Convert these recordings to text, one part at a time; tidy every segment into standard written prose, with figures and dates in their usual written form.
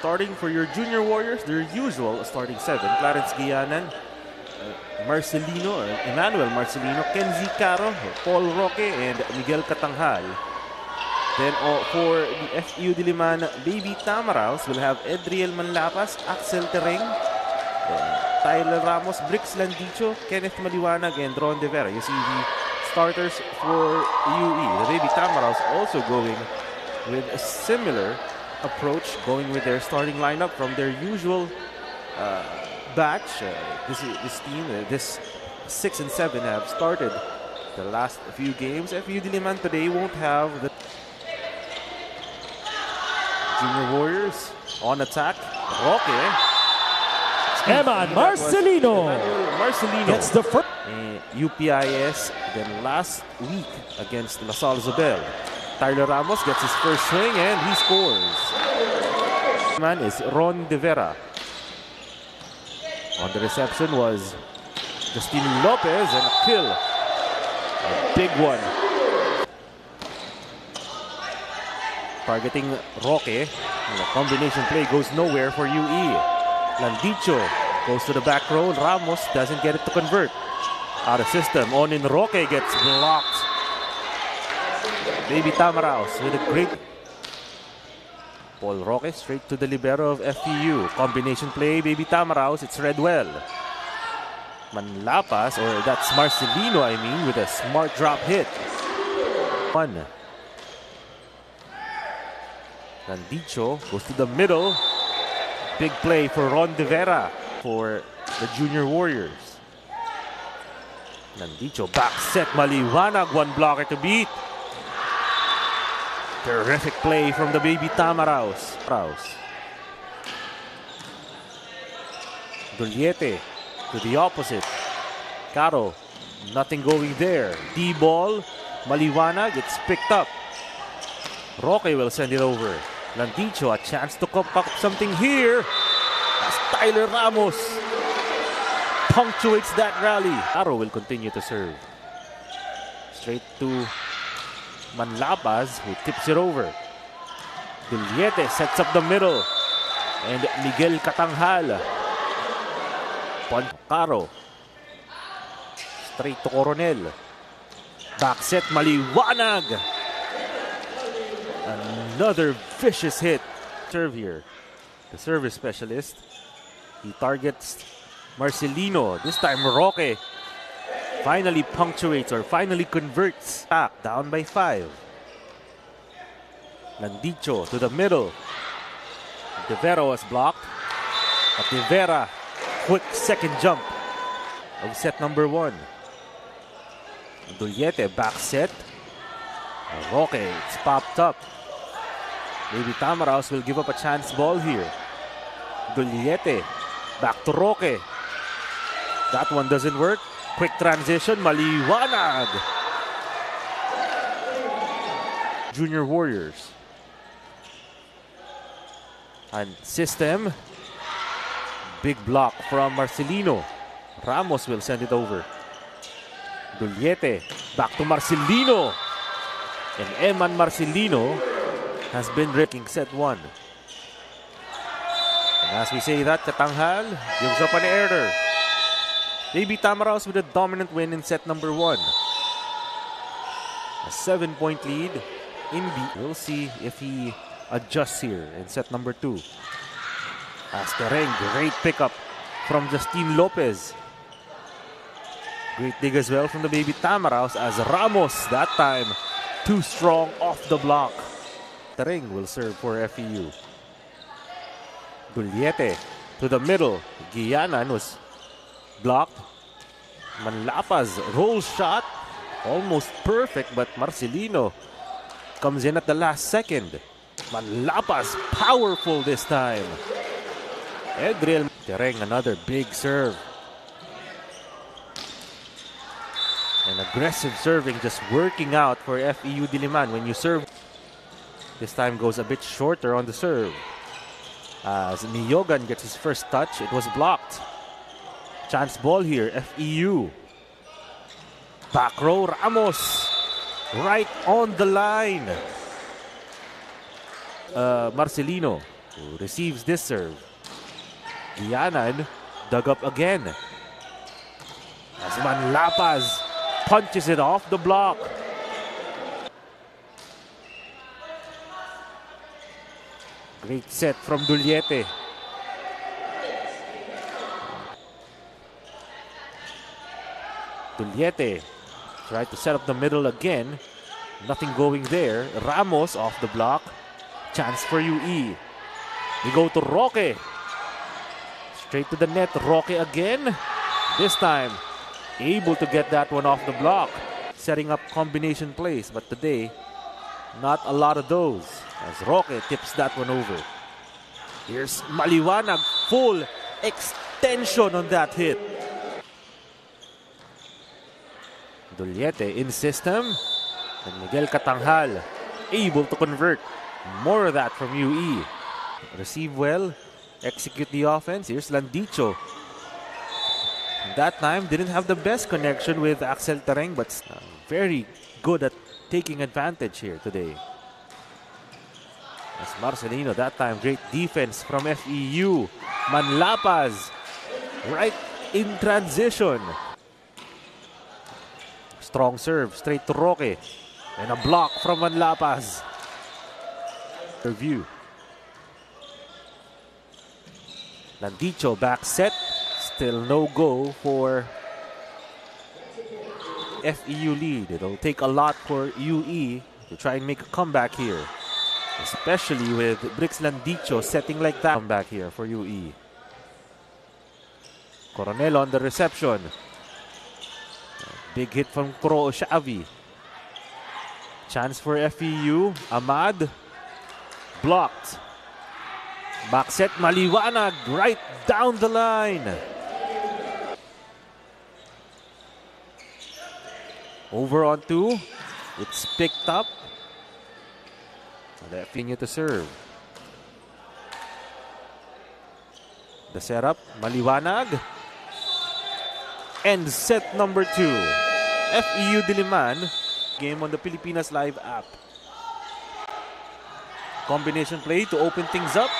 Starting for your Junior Warriors, their usual starting 7. Clarence Guianan, Emmanuel Marcelino, Kenzie Caro, Paul Roque, and Miguel Catanghal. Then for the FEU Diliman Baby Tamaraos, we'll have Edriel Manlapas, Axel Tereng, Tyler Ramos, Brix Landicho, Kenneth Maliwanag, and Ron De Vera. You see the starters for UE. The Baby Tamaraos also going with a similar approach, going with their starting lineup from their usual batch. This team, this 6 and 7 have started the last few games. FEU Diliman today won't have the Junior Warriors on attack. Roque. Eman Marcelino gets the first. UPIS then last week against LaSalle Zobel. Tyler Ramos gets his first swing and he scores. Man is Ron De Vera. On the reception was Justin Lopez and a kill. A big one. Targeting Roque. And the combination play goes nowhere for UE. Landicho goes to the back row. Ramos doesn't get it to convert. Out of system. On in Roque gets blocked. Baby Tamaraos with a great. Paul Roque straight to the libero of FEU. Combination play. Baby Tamaraos. It's read well. Manlapas, or that's Marcelino, I mean, with a smart drop hit. One. Landicho goes to the middle. Big play for Ron De Vera for the Junior Warriors. Landicho back set, Maliwanag, one blocker to beat. Terrific play from the Baby Tamaraos. Duliete to the opposite. Caro, nothing going there. D-ball, Maliwanag, it's picked up. Roque will send it over. Landicho, a chance to cook up something here. As Tyler Ramos punctuates that rally. Caro will continue to serve. Straight to Manlapas, who tips it over. Duliete sets up the middle. And Miguel Catanghal. Caro. Straight to Coronel. Back set, Maliwanag. Another vicious hit. Serve here. The service specialist. He targets Marcelino. This time Roque finally punctuates or finally converts. Back down by 5. Landicho to the middle. De Vera was blocked. But De Vera, quick second jump of set number 1. Duliete back set. Roque, it's popped up. Baby Tamaraos will give up a chance ball here. Duliete, back to Roque. That one doesn't work. Quick transition, Maliwanag. Junior Warriors. And system. Big block from Marcelino. Ramos will send it over. Duliete, back to Marcelino. And Eman Marcelino has been breaking set 1. And as we say that, Catanghal gives up an error. Baby Tamaraos with a dominant win in set number 1. A 7-point lead in B. We'll see if he adjusts here in set number 2. As Tereng, great pickup from Justin Lopez. Great dig as well from the Baby Tamaraos as Ramos, that time, too strong off the block. Tereng will serve for FEU. Duliete to the middle. Guianan was blocked. Manlapas roll shot. Almost perfect, but Marcelino comes in at the last second. Manlapas powerful this time. Edriel. Tereng, another big serve. And aggressive serving just working out for FEU Diliman. When you serve, this time goes a bit shorter on the serve. As Miyogan gets his first touch, it was blocked. Chance ball here, FEU. Back row, Ramos. Right on the line. Marcelino. who receives this serve. Gianan dug up again. As Manlapas punches it off the block. Great set from Duliete. Duliete tried to set up the middle again. Nothing going there. Ramos off the block. Chance for UE. We go to Roque. Straight to the net. Roque again. This time, able to get that one off the block. Setting up combination plays, but today, not a lot of those. As Roque tips that one over. Here's Maliwanag. Full extension on that hit. Duliete in system. And Miguel Catanghal able to convert. More of that from UE. Receive well. Execute the offense. Here's Landicho. That time didn't have the best connection with Axel Tereng, but very good at taking advantage here today. As Marcelino, that time great defense from FEU. Manlapas right in transition. Strong serve straight to Roque. And a block from Manlapas. Review. Landicho back set. Still no go for FEU lead. It'll take a lot for UE to try and make a comeback here. Especially with Brix Landicho setting like that. Comeback here for UE. Coronel on the reception. Big hit from Kuro Xavi. Chance for FEU. Ahmad. Blocked. Back set Maliwanag right down the line. Over on two. It's picked up. The FEU to serve. The setup. Maliwanag. And set number 2. FEU Diliman. Game on the Pilipinas Live app. Combination play to open things up.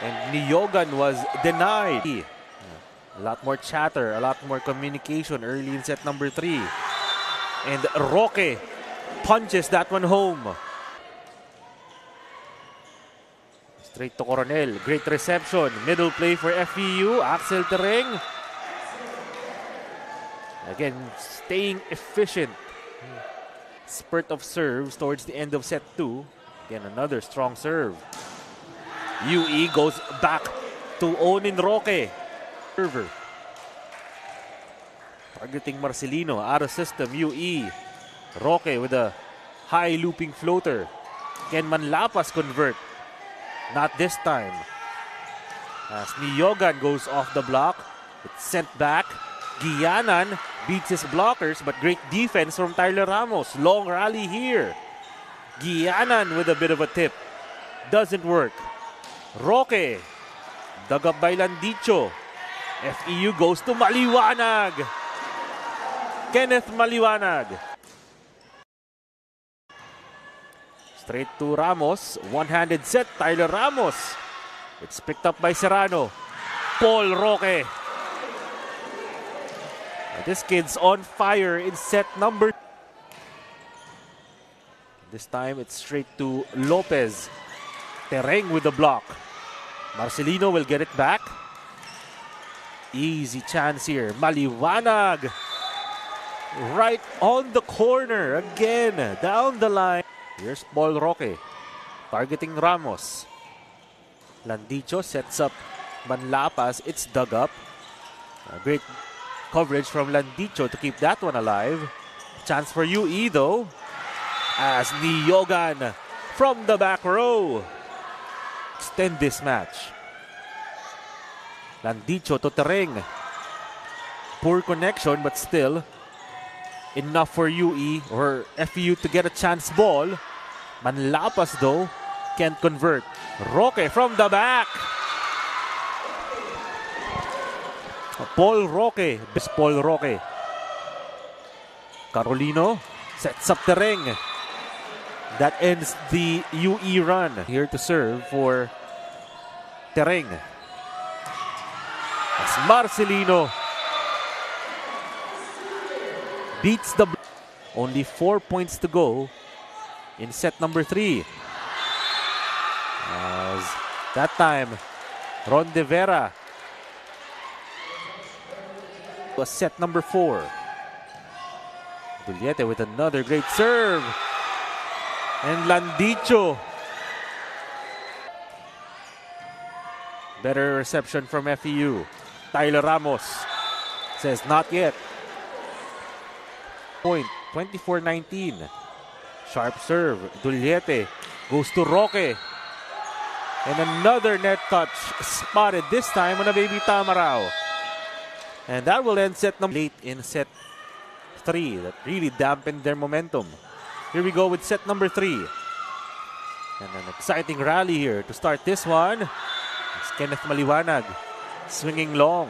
And Niogan was denied. A lot more chatter, a lot more communication early in set number 3. And Roque punches that one home. Straight to Coronel. Great reception. Middle play for FEU. Axel Tereng. Again, staying efficient. Spurt of serves towards the end of set 2. Again, another strong serve. UE goes back to Onin Roque. Server. Targeting Marcelino. Out of system. UE. Roque with a high looping floater. Can Manlapas convert? Not this time. As Niogan goes off the block. It's sent back. Gianan beats his blockers, but great defense from Tyler Ramos. Long rally here. Gianan with a bit of a tip. Doesn't work. Roque. Dug up by Landicho. FEU goes to Maliwanag. Kenneth Maliwanag. Straight to Ramos. One-handed set. Tyler Ramos. It's picked up by Serrano. Paul Roque. This kid's on fire in set number. This time it's straight to Lopez. Tereng with the block. Marcelino will get it back. Easy chance here. Maliwanag. Right on the corner. Again. Down the line. Here's Paul Roque. Targeting Ramos. Landicho sets up Manlapas. It's dug up. Great coverage from Landicho to keep that one alive. Chance for UE though. As Niogan from the back row. Extend this match. Landicho to Tereng. Poor connection but still enough for UE or FEU to get a chance ball. Manlapas though can't convert. Roque from the back. Paul Roque. Best Paul Roque. Carolino sets up Tereng. That ends the UE run. Here to serve for Tereng. As Marcelino beats the... Only 4 points to go in set number 3. As that time, Ron De Vera was set number 4. Duliete with another great serve. And Landicho. Better reception from FEU. Tyler Ramos says not yet. Point, 24-19. Sharp serve. Duliete goes to Roque. And another net touch spotted, this time on a Baby Tamarao. And that will end set number late in set 3. That really dampened their momentum. Here we go with set number 3. And an exciting rally here to start this one. It's Kenneth Maliwanag swinging long.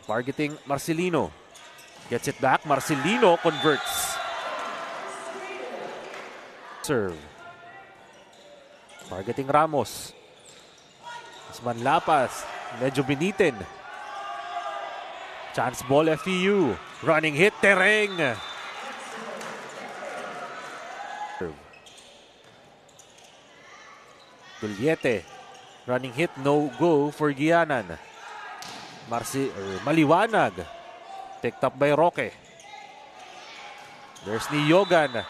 Targeting Marcelino. Gets it back. Marcelino converts. Serve. Targeting Ramos. Manlapas. Medyo binitin. Chance ball FEU. Running hit. Tereng. Duliete. Running hit. No go for Gianan. Maliwanag. Picked up by Roque. There's Niogan.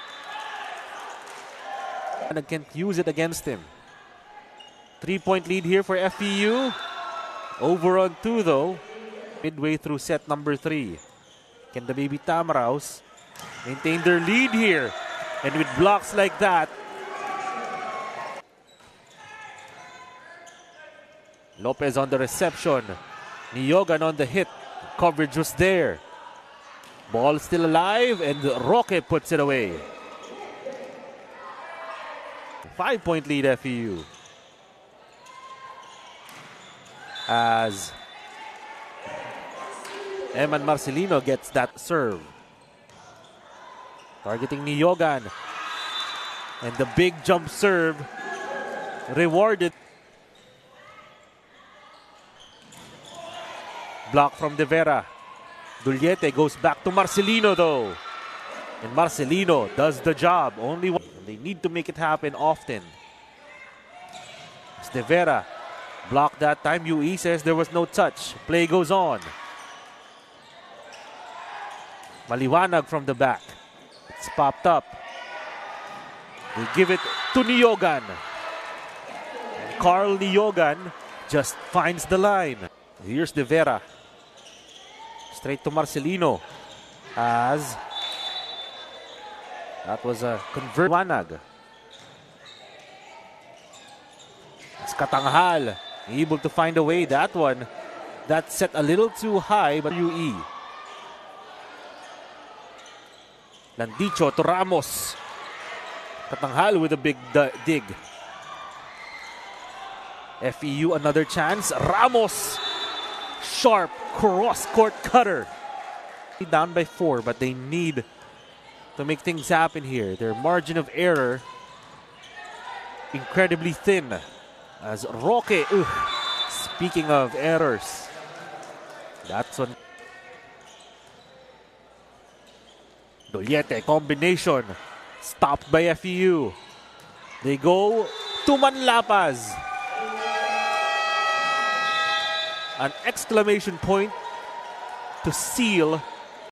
And can't use it against him. 3-point lead here for FEU. Over on 2 though. Midway through set number 3. Can the Baby Tamaraos maintain their lead here? And with blocks like that, Lopez on the reception. Niogan on the hit. Coverage was there. Ball still alive and Roque puts it away. 5-point lead FEU. As Eman Marcelino gets that serve. Targeting Niogan. And the big jump serve rewarded. Block from De Vera. Duliete goes back to Marcelino though. And Marcelino does the job. Only one. They need to make it happen often. It's De Vera. Blocked that time. UE says there was no touch. Play goes on. Maliwanag from the back. It's popped up. They give it to Niogan. And Carl Niogan just finds the line. Here's De Vera. Straight to Marcelino. As that was a convert. Wanag. It's Katanghal. Able to find a way. That one. That set a little too high, but UE. Landicho to Ramos. Katanghal with a big dig. FEU another chance. Ramos. Sharp cross-court cutter. Down by 4, but they need to make things happen here. Their margin of error incredibly thin. As Roque, speaking of errors, that's on. Duliete combination stopped by FEU. They go to Manlapas. An exclamation point to seal